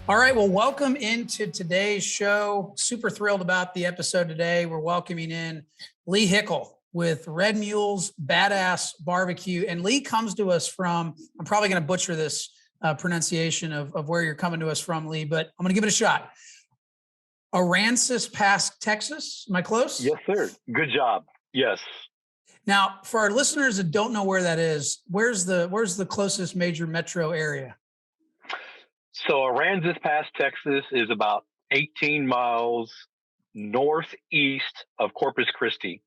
All right. Well, welcome into today's show. Super thrilled about the episode today. We're welcoming in Lee Hickel with Red Mule's Badass Barbecue. And Lee comes to us from, I'm probably going to butcher this pronunciation of where you're coming to us from, Lee, but I'm going to give it a shot. Aransas Pass, Texas. Am I close? Yes, sir. Good job. Yes. Now, for our listeners that don't know where that is, where's the closest major metro area? So Aransas Pass, Texas is about 18 miles northeast of Corpus Christi,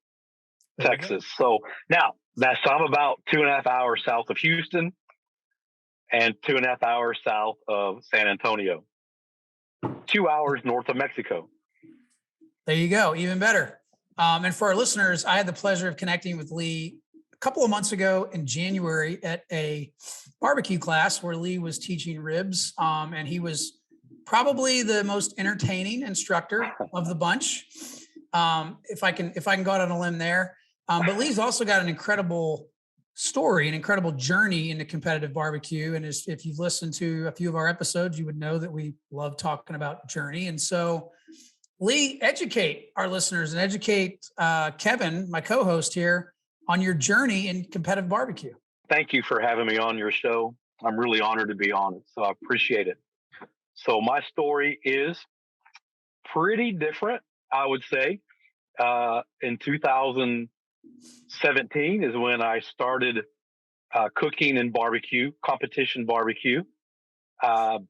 Texas. So now I'm about 2.5 hours south of Houston and 2.5 hours south of San Antonio, 2 hours north of Mexico. There you go. Even better. And for our listeners, I had the pleasure of connecting with Lee a couple of months ago in January at a barbecue class where Lee was teaching ribs. And he was probably the most entertaining instructor of the bunch. If I can go out on a limb there. But Lee's also got an incredible story, an incredible journey into competitive barbecue. And if you've listened to a few of our episodes, you would know that we love talking about journey. And so Lee, educate our listeners and educate Kevin, my co-host here, on your journey in competitive barbecue. Thank you for having me on your show. I'm really honored to be on it, so I appreciate it. So my story is pretty different, I would say. In 2017 is when I started cooking in barbecue, competition barbecue. I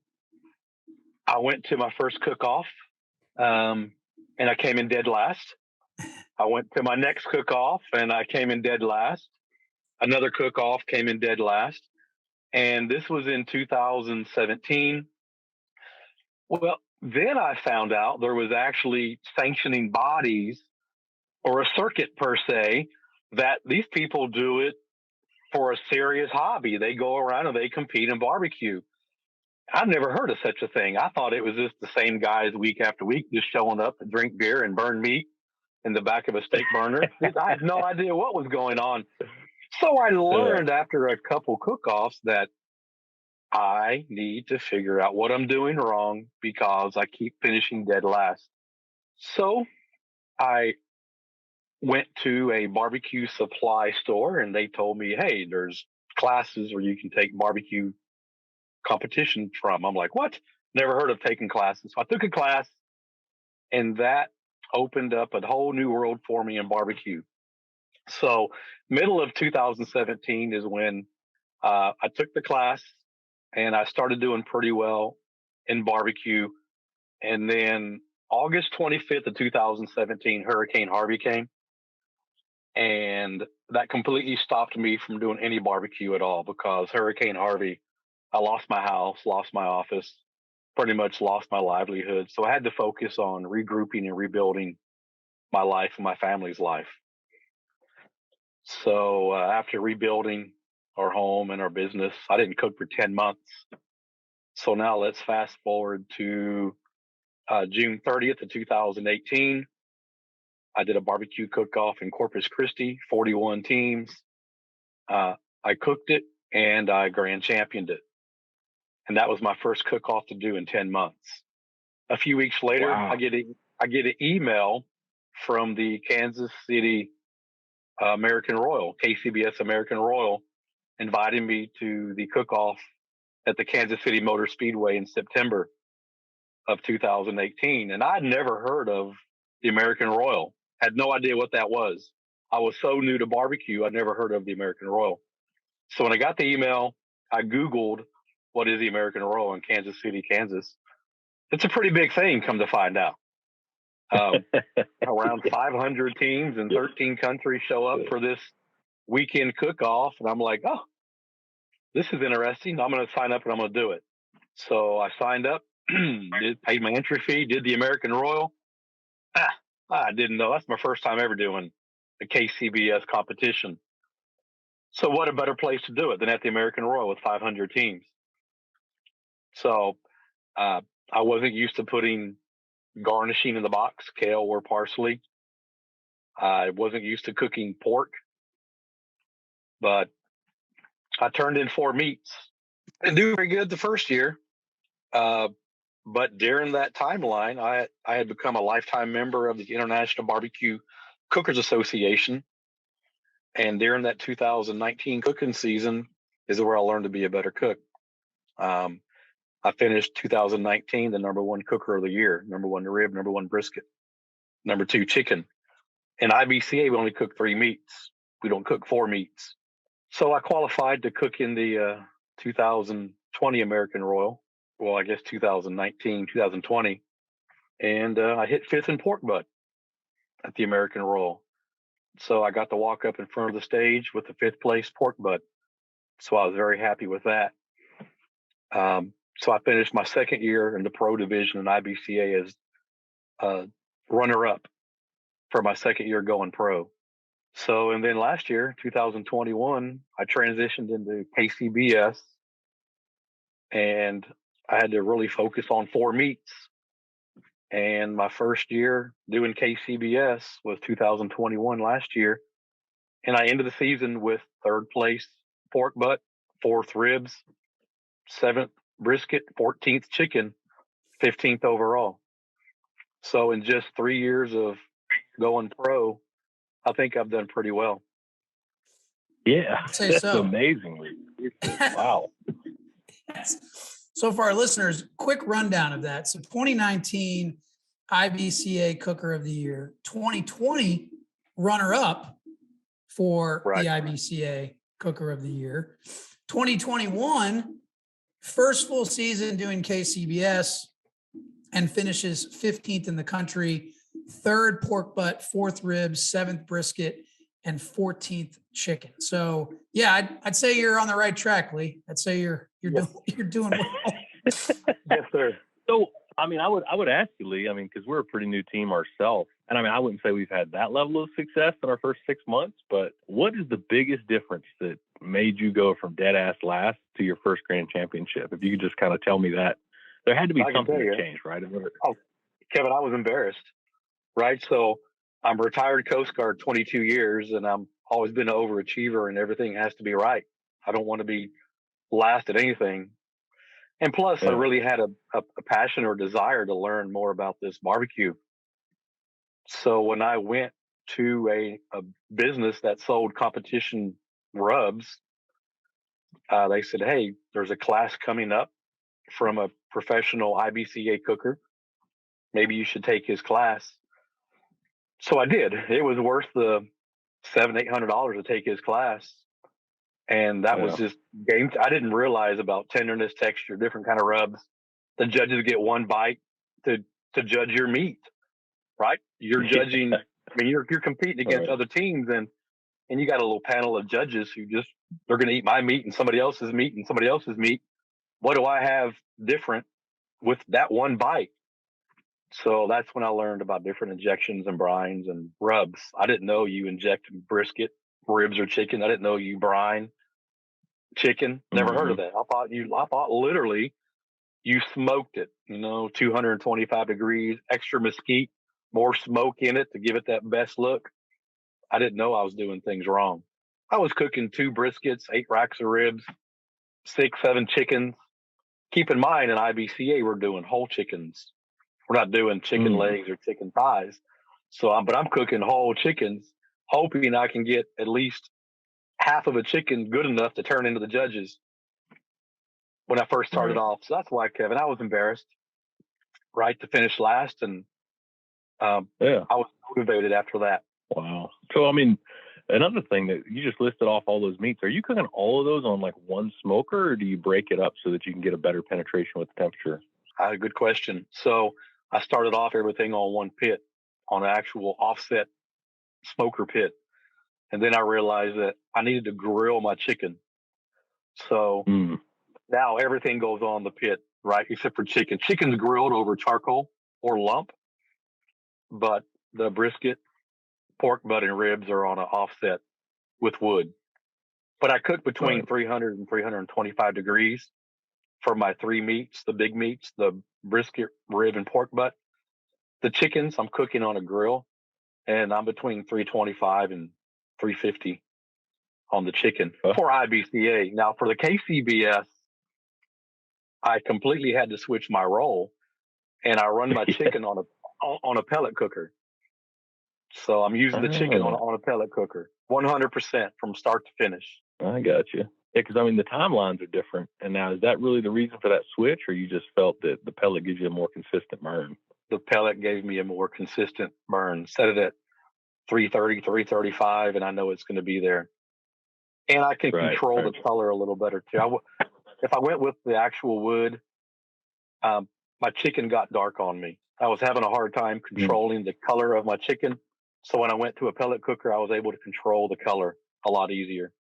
went to my first cook-off. And I came in dead last. I went to my next cook-off and I came in dead last. Another cook-off came in dead last. And this was in 2017. Well, then I found out there was actually sanctioning bodies or a circuit per se, that these people do it for a serious hobby. They go around and they compete in barbecue. I've never heard of such a thing. I thought it was just the same guys week after week just showing up to drink beer and burn meat in the back of a steak burner. I had no idea what was going on. So I learned after a couple cook-offs that I need to figure out what I'm doing wrong because I keep finishing dead last. So I went to a barbecue supply store and they told me, hey, there's classes where you can take barbecue competition from. I'm like, what? Never heard of taking classes. So I took a class and that opened up a whole new world for me in barbecue. So middle of 2017 is when I took the class and I started doing pretty well in barbecue. And then August 25th of 2017, Hurricane Harvey came. And that completely stopped me from doing any barbecue at all because Hurricane Harvey, I lost my house, lost my office, pretty much lost my livelihood. So I had to focus on regrouping and rebuilding my life and my family's life. So after rebuilding our home and our business, I didn't cook for 10 months. So now let's fast forward to June 30th of 2018. I did a barbecue cook-off in Corpus Christi, 41 teams. I cooked it and I grand championed it. And that was my first cook-off to do in 10 months. A few weeks later, wow. I get an email from the Kansas City American Royal, KCBS American Royal, inviting me to the cook-off at the Kansas City Motor Speedway in September of 2018. And I'd never heard of the American Royal, had no idea what that was. I was so new to barbecue, I'd never heard of the American Royal. So when I got the email, I Googled, what is the American Royal in Kansas City, Kansas? It's a pretty big thing, come to find out. Around 500 teams in 13 countries show up for this weekend cook-off. And I'm like, oh, this is interesting. I'm going to sign up and I'm going to do it. So I signed up, paid my entry fee, did the American Royal. I didn't know. That's my first time ever doing a KCBS competition. So what a better place to do it than at the American Royal with 500 teams. So I wasn't used to putting garnishing in the box, kale or parsley. I wasn't used to cooking pork, but I turned in 4 meats and do very good the first year. But during that timeline, I had become a lifetime member of the International Barbecue Cookers Association. And during that 2019 cooking season is where I learned to be a better cook. I finished 2019 the number one cooker of the year, number one rib, number one brisket, number two chicken. In IBCA, we only cook 3 meats. We don't cook 4 meats. So I qualified to cook in the 2020 American Royal. Well, I guess 2019, 2020. And I hit 5th in pork butt at the American Royal. So I got to walk up in front of the stage with the 5th place pork butt. So I was very happy with that. So I finished my second year in the pro division in IBCA as runner-up for my second year going pro. So, and then last year, 2021, I transitioned into KCBS, and I had to really focus on 4 meats. And my first year doing KCBS was 2021 last year. And I ended the season with 3rd place pork butt, 4th ribs, 7th brisket, 14th chicken, 15th overall. So in just 3 years of going pro, I think I've done pretty well. Yeah, I'd say that's so. amazing. Wow. Yes. So for our listeners, quick rundown of that. So 2019 IBCA Cooker of the Year, 2020 runner-up for the IBCA Cooker of the Year, 2021 first full season doing KCBS and finishes 15th in the country, 3rd pork butt, 4th ribs, 7th brisket, and 14th chicken. So yeah, I'd say you're on the right track, Lee. I'd say you're doing well. Yes, sir. So, I mean, I would ask you, Lee, I mean, because we're a pretty new team ourselves. And I mean, I wouldn't say we've had that level of success in our first 6 months, but what is the biggest difference that made you go from dead ass last to your first grand championship? If you could just kind of tell me that. There had to be something that changed, right? Oh, Kevin, I was embarrassed, right? So I'm retired Coast Guard 22 years, and I'm always been an overachiever, and everything has to be right. I don't want to be last at anything. And plus, I really had a passion or desire to learn more about this barbecue. So when I went to a business that sold competition rubs, they said, hey, there's a class coming up from a professional IBCA cooker. Maybe you should take his class. So I did. It was worth the $700-800 to take his class. And that was just game. I didn't realize about tenderness, texture, different kind of rubs. The judges get one bite to judge your meat, right? You're judging. I mean, you're competing against other teams, and you got a little panel of judges who they're going to eat my meat and somebody else's meat and somebody else's meat. What do I have different with that one bite? So that's when I learned about different injections and brines and rubs. I didn't know you inject brisket, ribs, or chicken. I didn't know you brine chicken. Never heard of that. I thought literally you smoked it, 225 degrees, extra mesquite, more smoke in it to give it that best look. I didn't know I was doing things wrong. I was cooking 2 briskets, 8 racks of ribs, 6, 7 chickens. Keep in mind, in IBCA, we're doing whole chickens. We're not doing chicken legs or chicken thighs. But I'm cooking whole chickens, hoping I can get at least half of a chicken good enough to turn into the judges when I first started off. So that's why, Kevin, I was embarrassed, right, to finish last. And I was motivated after that. Wow. So, I mean, another thing that you just listed off all those meats, are you cooking all of those on like one smoker, or do you break it up so that you can get a better penetration with the temperature? Good question. So I started off everything on one pit, on an actual offset smoker pit. And then I realized that I needed to grill my chicken. So now everything goes on the pit, right? Except for chicken. Chicken's grilled over charcoal or lump, but the brisket, pork butt, and ribs are on an offset with wood. But I cook between 300 and 325 degrees for my 3 meats, the big meats, the brisket, rib, and pork butt. The chickens, I'm cooking on a grill, and I'm between 325 and 350 on the chicken for IBCA. Now, for the KCBS, I completely had to switch my role and I run my chicken on a pellet cooker. So I'm using the chicken on a pellet cooker, 100% from start to finish. I got you. Yeah, because I mean the timelines are different. And now, is that really the reason for that switch, or you just felt that the pellet gives you a more consistent burn? The pellet gave me a more consistent burn. Set it at 330, 335, and I know it's going to be there. And I can control the color a little better too. If I went with the actual wood, my chicken got dark on me. I was having a hard time controlling the color of my chicken. So when I went to a pellet cooker, I was able to control the color a lot easier.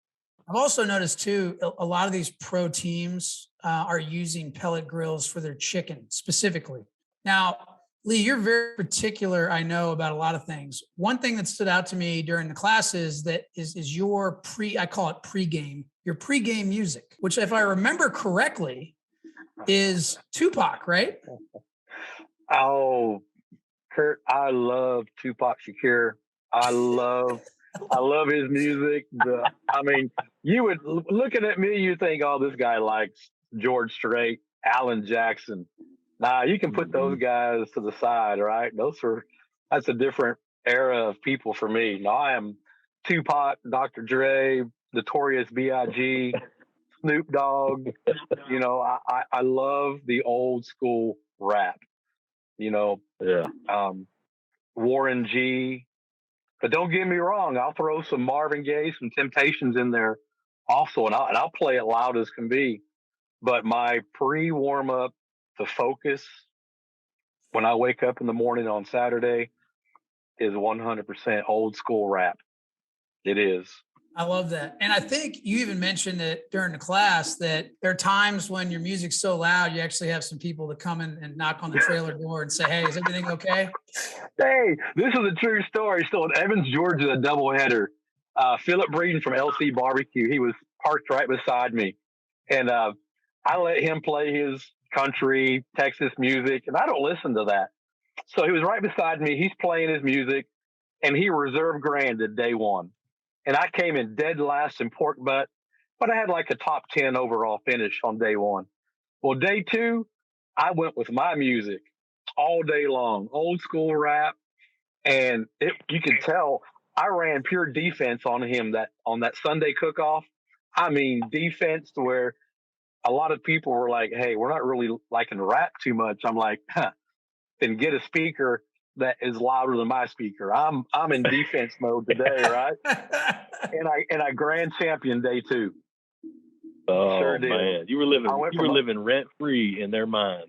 I've also noticed too, a lot of these pro teams are using pellet grills for their chicken specifically. Now, Lee, you're very particular, I know, about a lot of things. One thing that stood out to me during the classes that is your I call it pregame, your pregame music, which if I remember correctly is Tupac, right? Oh, Kurt, I love Tupac Shakur. I love his music. I mean, you would looking at me, you think, oh, this guy likes George Strait, Alan Jackson. Nah, you can put those guys to the side, right? That's a different era of people for me. No, I am Tupac, Dr. Dre, Notorious B.I.G., Snoop Dogg. You know, I love the old school rap. You know, Warren G. But don't get me wrong, I'll throw some Marvin Gaye, some Temptations in there also, and I'll play it loud as can be. But my pre-warm up, the focus when I wake up in the morning on Saturday is 100% old school rap. It is. I love that. And I think you even mentioned it during the class that there are times when your music's so loud, you actually have some people that come in and knock on the trailer door and say, hey, is everything okay? Hey, this is a true story. So in Evans, Georgia, a doubleheader, Philip Breeden from LC Barbecue, he was parked right beside me. And I let him play his country, Texas music, and I don't listen to that. So he was right beside me. He's playing his music, and he reserved grand at day one. And I came in dead last in pork butt, but I had like a top 10 overall finish on day one. Well, day two, I went with my music all day long, old school rap. And you can tell I ran pure defense on him on that Sunday cook-off. I mean, defense to where a lot of people were like, hey, we're not really liking rap too much. I'm like, then get a speaker that is louder than my speaker. I'm in defense mode today, right? And I grand champion day two. Oh sure did. Man, you were living rent free in their mind.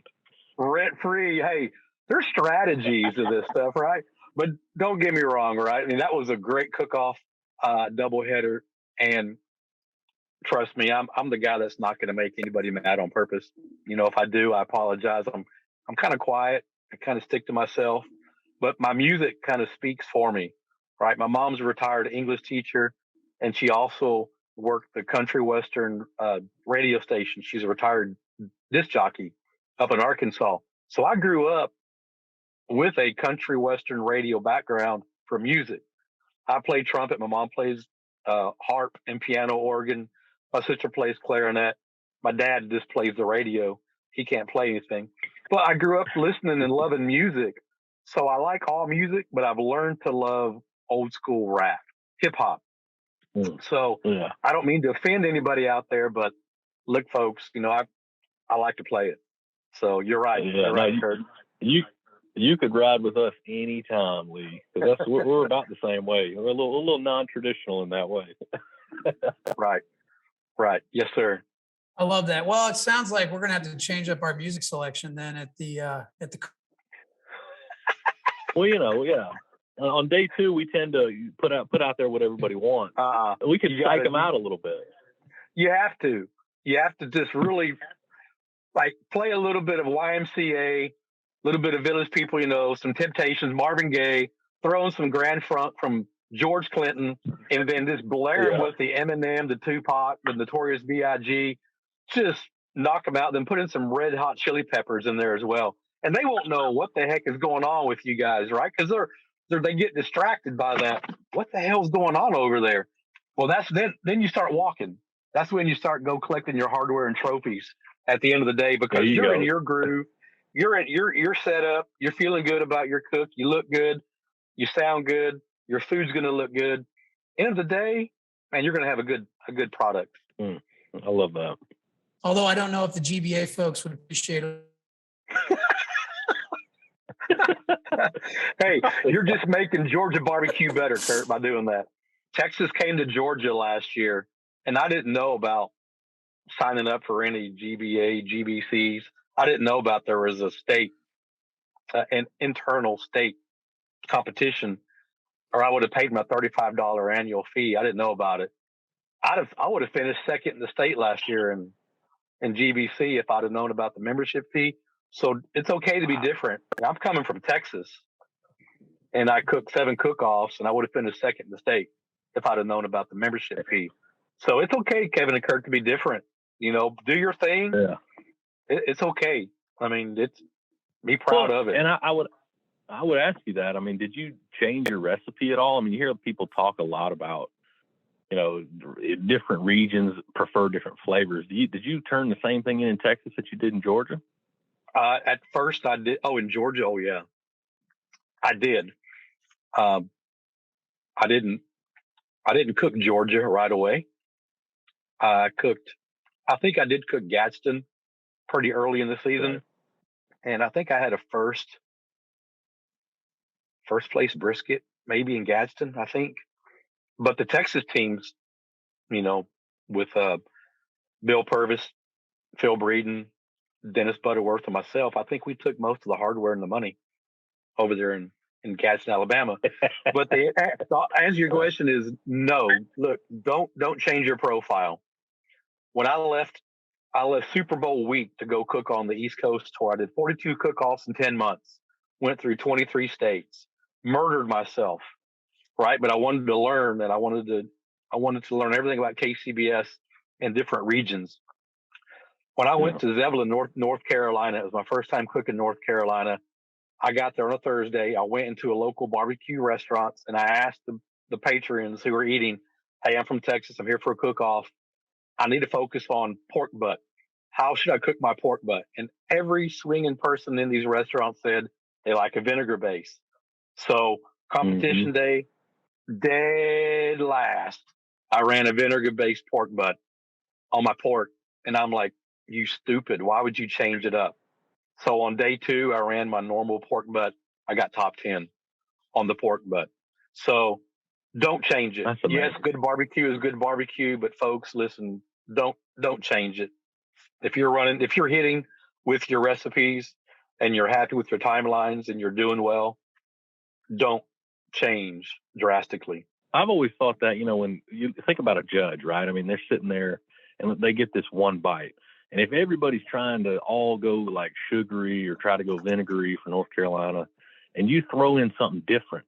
Rent free. Hey, there's strategies to this stuff, right? But don't get me wrong, right? I mean, that was a great cook-off doubleheader, and trust me, I'm the guy that's not going to make anybody mad on purpose. You know, if I do, I apologize. I'm kind of quiet. I kind of stick to myself. But my music kind of speaks for me, right? My mom's a retired English teacher, and she also worked the country western radio station. She's a retired disc jockey up in Arkansas. So I grew up with a country western radio background for music. I play trumpet. My mom plays harp and piano, organ. My sister plays clarinet. My dad just plays the radio. He can't play anything. But I grew up listening and loving music. So I like all music, but I've learned to love old school rap, hip hop. So I don't mean to offend anybody out there, but look, folks, you know, I like to play it. So you're right. Yeah, you're right, Kurt. You could ride with us anytime, Lee. Because we're about the same way. We're a little non-traditional in that way. Right. Yes, sir. I love that. Well, it sounds like we're going to have to change up our music selection then at the. Well, you know, yeah. On day two, we tend to put out there what everybody wants. We could psych them out a little bit. You have to. You have to just really like play a little bit of YMCA, a little bit of Village People, you know, some Temptations, Marvin Gaye, throw in some Grand Funk from George Clinton, and then just blare with the Eminem, the Tupac, the Notorious B.I.G. Just knock them out. Then put in some Red Hot Chili Peppers in there as well. And they won't know what the heck is going on with you guys, right? Because they get distracted by that. What the hell's going on over there? Well, then you start walking. That's when you start collecting your hardware and trophies at the end of the day, because you're in your groove. you're set up. You're feeling good about your cook. You look good. You sound good. Your food's going to look good. End of the day, man, you're going to have a good product. I love that. Although I don't know if the GBA folks would appreciate it. Hey, you're just making Georgia barbecue better, Kurt, by doing that. Texas came to Georgia last year, and I didn't know about signing up for any GBA, GBCs. I didn't know about there was a state, an internal state competition, or I would have paid my $35 annual fee. I didn't know about it. I would have finished second in the state last year in GBC if I'd have known about the membership fee. So it's okay to be different. I'm coming from Texas, and I cooked 7 cook-offs, and I would have finished second in the state if I'd have known about the membership fee. So it's okay, Kevin and Kurt, to be different. You know, do your thing. Yeah. It's okay. I mean, be proud of it. And I would ask you that. I mean, did you change your recipe at all? I mean, you hear people talk a lot about, you know, different regions prefer different flavors. Did you turn the same thing in Texas that you did in Georgia? At first I did. Oh, in Georgia. Oh yeah, I did. I didn't cook Georgia right away. I think I did cook Gadsden pretty early in the season. Right. And I think I had a first place brisket maybe in Gadsden, I think. But the Texas teams, you know, with Bill Purvis, Phil Breeden, Dennis Butterworth, and myself, I think we took most of the hardware and the money over there in Gadsden, Alabama. But the answer your question is no. Look, don't change your profile. When I left Super Bowl week to go cook on the East Coast tour. I did 42 cook-offs in 10 months. Went through 23 states. Murdered myself, right? But I wanted to learn, and I wanted to learn everything about KCBS in different regions. When I went to Zebulon, North Carolina, it was my first time cooking North Carolina. I got there on a Thursday. I went into a local barbecue restaurant, and I asked the patrons who were eating, "Hey, I'm from Texas. I'm here for a cook-off. I need to focus on pork butt. How should I cook my pork butt?" And every swinging person in these restaurants said they like a vinegar base. So competition day, dead last, I ran a vinegar-based pork butt on my pork. And I'm like, you stupid. Why would you change it up? So on day 2, I ran my normal pork butt. I got top 10 on the pork butt. So don't change it. Yes, good barbecue is good barbecue, but folks, listen, don't change it. If you're hitting with your recipes and you're happy with your timelines and you're doing well, don't change drastically. I've always thought that, you know, when you think about a judge, right? I mean, they're sitting there and they get this one bite. And if everybody's trying to all go like sugary or try to go vinegary for North Carolina, and you throw in something different,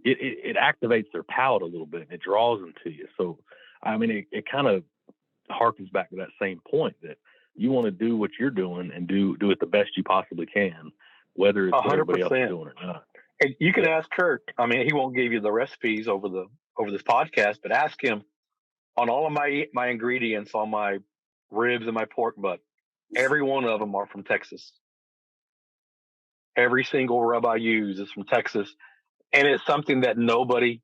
it activates their palate a little bit and it draws them to you. So, I mean, it kind of harkens back to that same point that you want to do what you're doing and do it the best you possibly can, whether it's what everybody else is doing or not. And you can ask Kurt. I mean, he won't give you the recipes over this podcast, but ask him on all of my ingredients on my ribs and my pork butt. Every one of them are from Texas. Every single rub I use is from Texas. And it's something that nobody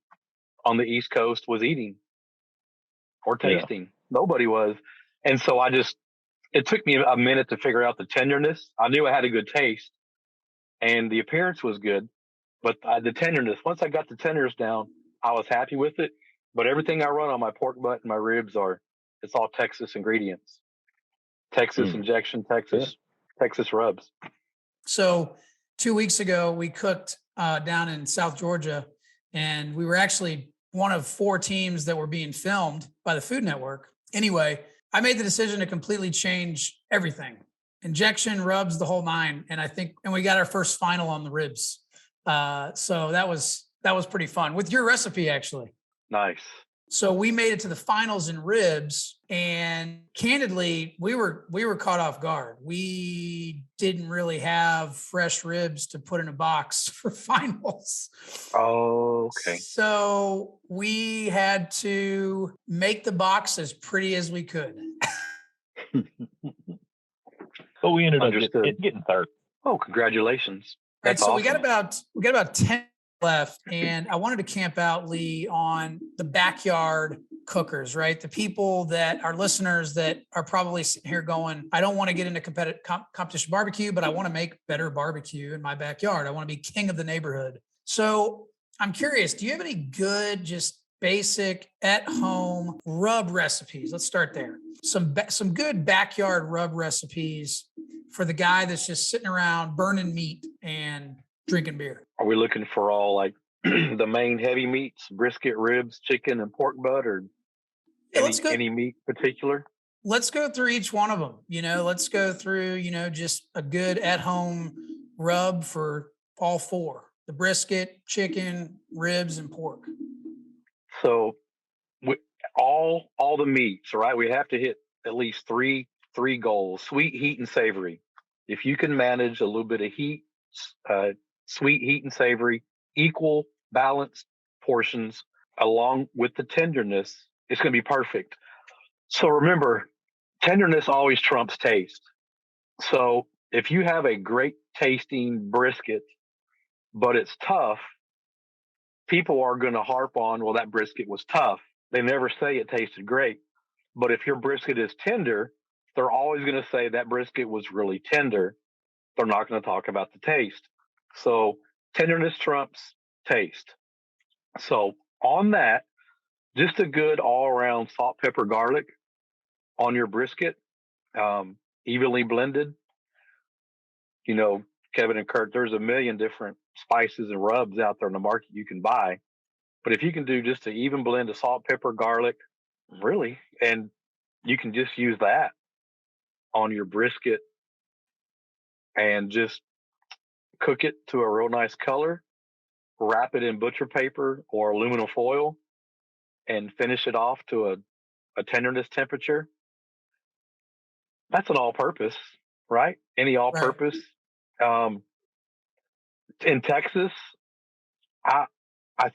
on the East Coast was eating or tasting. Yeah. Nobody was. And so it took me a minute to figure out the tenderness. I knew I had a good taste and the appearance was good, but the tenderness, once I got the tenderness down, I was happy with it. But everything I run on my pork butt and my ribs it's all Texas ingredients. Texas injection, Texas rubs. So 2 weeks ago, we cooked down in South Georgia, and we were actually one of 4 teams that were being filmed by the Food Network. Anyway, I made the decision to completely change everything. Injection, rubs, the whole 9. And we got our first final on the ribs. So that was pretty fun with your recipe, actually. Nice. So we made it to the finals in ribs, and candidly, we were caught off guard. We didn't really have fresh ribs to put in a box for finals. Oh, okay. So we had to make the box as pretty as we could. But we ended up getting third. Oh, congratulations. All right, That's so awesome. we got about 10 left, and I wanted to camp out, Lee, on the backyard cookers, right? The people that are listeners that are probably sitting here going, I don't want to get into competition barbecue, but I want to make better barbecue in my backyard. I want to be king of the neighborhood. So I'm curious, do you have any good, just basic at home rub recipes? Let's start there. Some good backyard rub recipes for the guy that's just sitting around burning meat and drinking beer. Are we looking for all like the main heavy meats, brisket, ribs, chicken, and pork butt, or Yeah, any meat particular? let's go through each one of them. Let's go through, just a good at home rub for all four: the brisket, chicken, ribs, and pork. So we, all the meats, right? We have to hit at least three goals: sweet, heat, and savory. If you can manage a little bit of heat, sweet, heat, and savory, equal, balanced portions, along with the tenderness, it's going to be perfect. So remember, tenderness always trumps taste. So if you have a great tasting brisket, but it's tough, people are going to harp on, well, that brisket was tough. They never say it tasted great. But if your brisket is tender, they're always going to say that brisket was really tender. They're not going to talk about the taste. So tenderness trumps taste. So on that, just a good all around salt, pepper, garlic on your brisket, evenly blended. Kevin and Kurt, there's a million different spices and rubs out there in the market you can buy. But if you can do just an even blend of salt, pepper, garlic, really, and you can just use that on your brisket and just cook it to a real nice color, wrap it in butcher paper or aluminum foil, and finish it off to a tenderness temperature. That's an all-purpose, right? Any all-purpose. Right. In Texas, I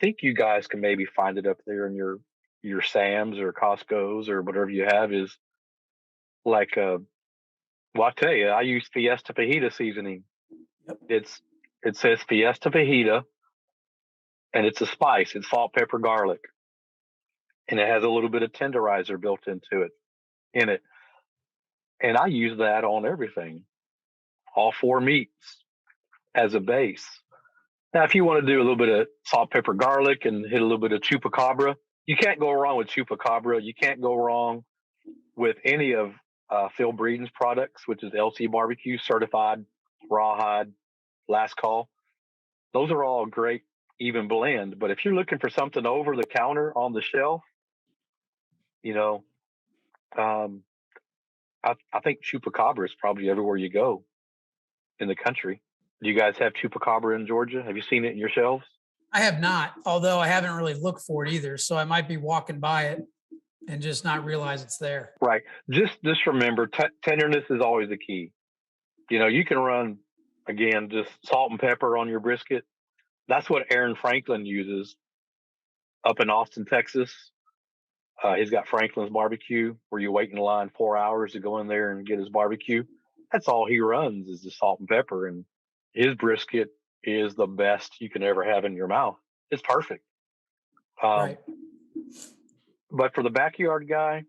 think you guys can maybe find it up there in your Sam's or Costco's or whatever you have is like well, I tell you, I use Fiesta Fajita seasoning. Yep. It says Fiesta Fajita, and it's a spice. It's salt, pepper, garlic, and it has a little bit of tenderizer built into it. And I use that on everything, all four meats as a base. Now, if you want to do a little bit of salt, pepper, garlic, and hit a little bit of chupacabra, you can't go wrong with chupacabra. You can't go wrong with any of Phil Breeden's products, which is LC Barbecue, certified, rawhide, last call. Those are all great, even blend. But if you're looking for something over the counter on the shelf, I think chupacabra is probably everywhere you go in the country. Do you guys have chupacabra in Georgia? Have you seen it in your shelves? I have not, although I haven't really looked for it either. So I might be walking by it and just not realize it's there. Right. Just remember, tenderness is always the key. You can run, again, just salt and pepper on your brisket. That's what Aaron Franklin uses up in Austin, Texas. He's got Franklin's Barbecue, where you wait in line 4 hours to go in there and get his barbecue. That's all he runs is the salt and pepper, and his brisket is the best you can ever have in your mouth. It's perfect. Right. But for the backyard guy,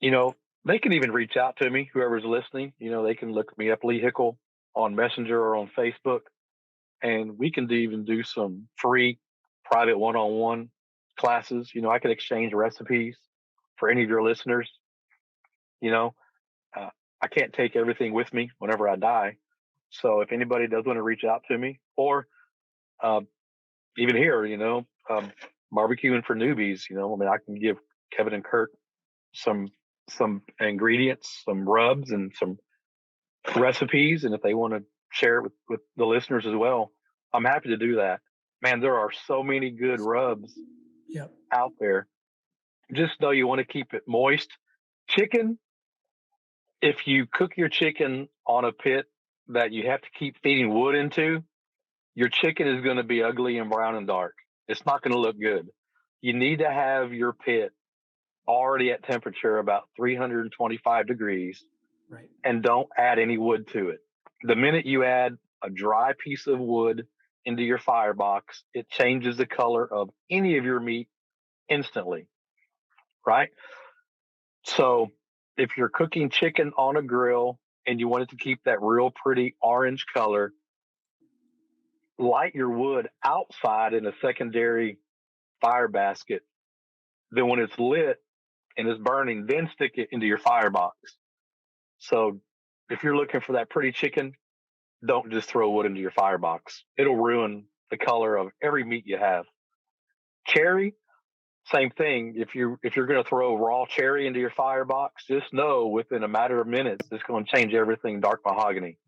they can even reach out to me, whoever's listening. They can look me up, Lee Hickel, on Messenger or on Facebook, and we can even do some free private one-on-one classes. I can exchange recipes for any of your listeners. I can't take everything with me whenever I die. So if anybody does want to reach out to me, or even here, barbecuing for newbies, I can give Kevin and Kurt some ingredients, some rubs, and some recipes. And if they want to share it with the listeners as well, I'm happy to do that. Man, there are so many good rubs out there. Just know you want to keep it moist. Chicken, if you cook your chicken on a pit that you have to keep feeding wood into, your chicken is going to be ugly and brown and dark. It's not going to look good. You need to have your pit already at temperature about 325 degrees, right? And don't add any wood to it. The minute you add a dry piece of wood into your firebox, it changes the color of any of your meat instantly, right? So if you're cooking chicken on a grill and you want it to keep that real pretty orange color, light your wood outside in a secondary fire basket. Then when it's lit and it's burning, then stick it into your firebox. So if you're looking for that pretty chicken, don't just throw wood into your firebox. It'll ruin the color of every meat you have. Cherry, same thing. If you're going to throw raw cherry into your firebox, just know within a matter of minutes, it's going to change everything dark mahogany.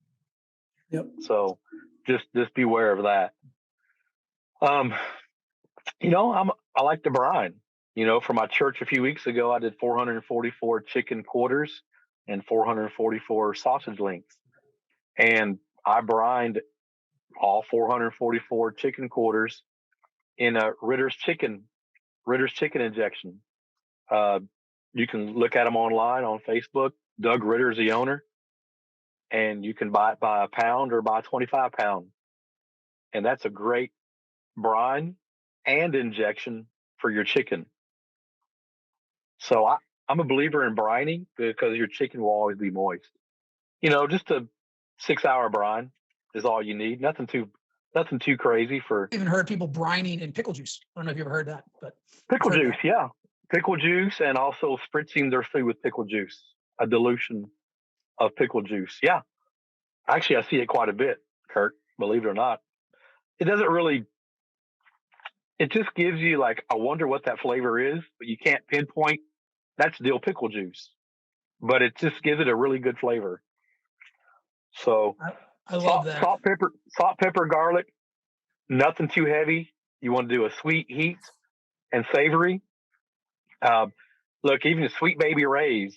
Yep. So just beware of that. I like to brine. For my church a few weeks ago, I did 444 chicken quarters and 444 sausage links. And I brined all 444 chicken quarters in a Ritter's chicken injection. You can look at them online on Facebook. Doug Ritter's the owner, and you can buy it by a pound or by 25 pound. And that's a great brine and injection for your chicken. So I'm a believer in brining because your chicken will always be moist. Just a 6-hour brine is all you need. Nothing too crazy for. I've even heard people brining in pickle juice. I don't know if you've ever heard that, but Pickle juice, yeah. Pickle juice, and also spritzing their food with pickle juice, a dilution of pickle juice. Yeah. Actually, I see it quite a bit, Kurt, believe it or not. It doesn't really, it just gives you like, I wonder what that flavor is, but you can't pinpoint that's dill pickle juice. But it just gives it a really good flavor. So I love that. Salt, pepper, garlic, nothing too heavy. You want to do a sweet heat and savory. Look, even Sweet Baby Ray's,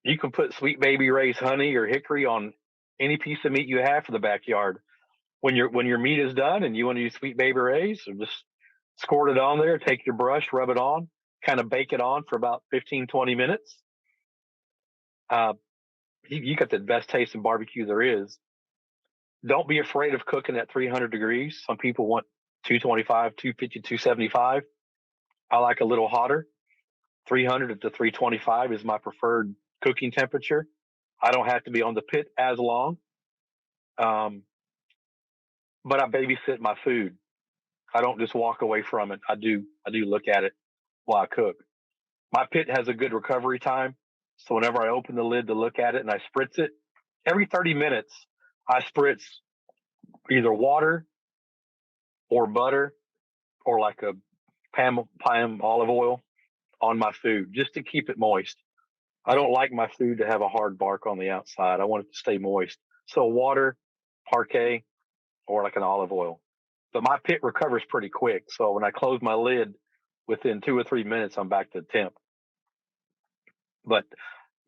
you can put Sweet Baby Ray's honey or hickory on any piece of meat you have for the backyard. When your meat is done and you want to use Sweet Baby Ray's, or just squirt it on there, take your brush, rub it on, kind of bake it on for about 15, 20 minutes. You got the best taste in barbecue there is. Don't be afraid of cooking at 300 degrees. Some people want 225, 250, 275. I like a little hotter. 300 to 325 is my preferred cooking temperature. I don't have to be on the pit as long. But I babysit my food. I don't just walk away from it. I do look at it while I cook. My pit has a good recovery time. So whenever I open the lid to look at it and I spritz it, every 30 minutes, I spritz either water or butter or like a palm olive oil on my food just to keep it moist. I don't like my food to have a hard bark on the outside. I want it to stay moist. So water, parquet, or like an olive oil. But my pit recovers pretty quick. So when I close my lid, within 2 or 3 minutes, I'm back to temp. But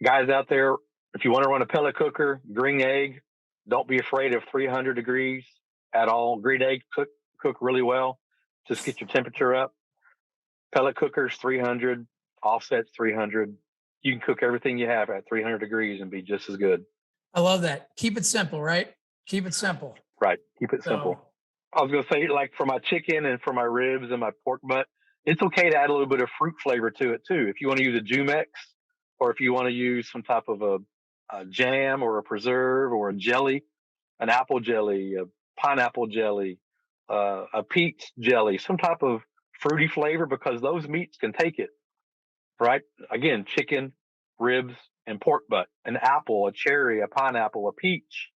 guys out there, if you want to run a pellet cooker, green egg, don't be afraid of 300 degrees at all. Green egg cook really well. Just get your temperature up. Pellet cookers, 300. Offsets, 300. You can cook everything you have at 300 degrees and be just as good. I love that. Keep it simple, right? Keep it simple. Right. Keep it simple. I was going to say, like for my chicken and for my ribs and my pork butt, it's okay to add a little bit of fruit flavor to it too. If you want to use a Jumex, or if you want to use some type of a jam or a preserve or a jelly, an apple jelly, a pineapple jelly, a peach jelly, some type of fruity flavor, because those meats can take it, right? Again, chicken, ribs, and pork butt, an apple, a cherry, a pineapple, a peach.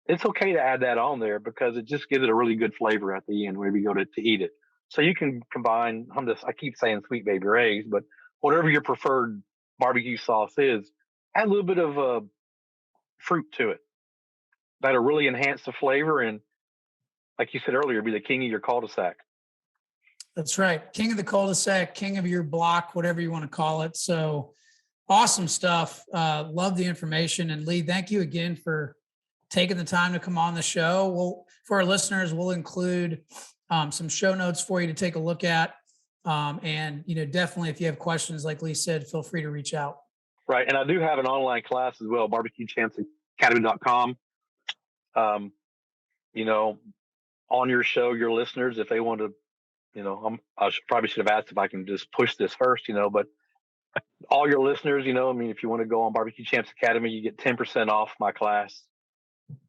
It's okay to add that on there because it just gives it a really good flavor at the end whenever you go to eat it. So you can combine, I keep saying Sweet Baby Ray's, but whatever your preferred barbecue sauce is, add a little bit of fruit to it. That'll really enhance the flavor and, like you said earlier, be the king of your cul-de-sac. That's right. King of the cul-de-sac, king of your block, whatever you want to call it. So awesome stuff. Love the information. And Lee, thank you again for taking the time to come on the show. For our listeners, we'll include some show notes for you to take a look at. And, definitely if you have questions, like Lee said, feel free to reach out. Right. And I do have an online class as well, Barbecue champsacademy.com. You know, on your show, your listeners, if they want to, you know, probably should have asked if I can just push this first, you know, but all your listeners, you know, I mean, if you want to go on Barbecue Champs Academy, you get 10% off my class.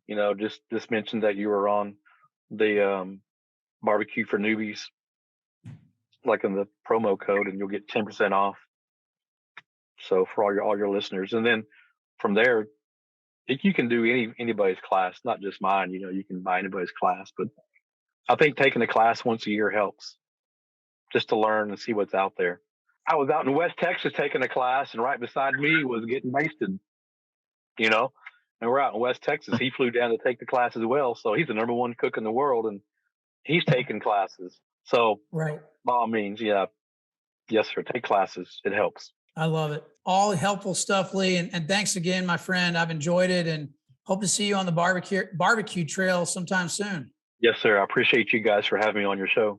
You know, just mention that you were on the Barbecue for Newbies, like in the promo code, and you'll get 10% off. So for all your listeners, and then from there, you can do anybody's class, not just mine. You know, you can buy anybody's class, but I think taking a class once a year helps, just to learn and see what's out there. I was out in West Texas taking a class, and right beside me was getting basted, you know, and we're out in West Texas. He flew down to take the class as well. So he's the number one cook in the world, and he's taking classes. So Right. by all means, yeah. Yes, sir. Take classes. It helps. I love it. All helpful stuff, Lee. And thanks again, my friend. I've enjoyed it and hope to see you on the barbecue trail sometime soon. Yes, sir. I appreciate you guys for having me on your show.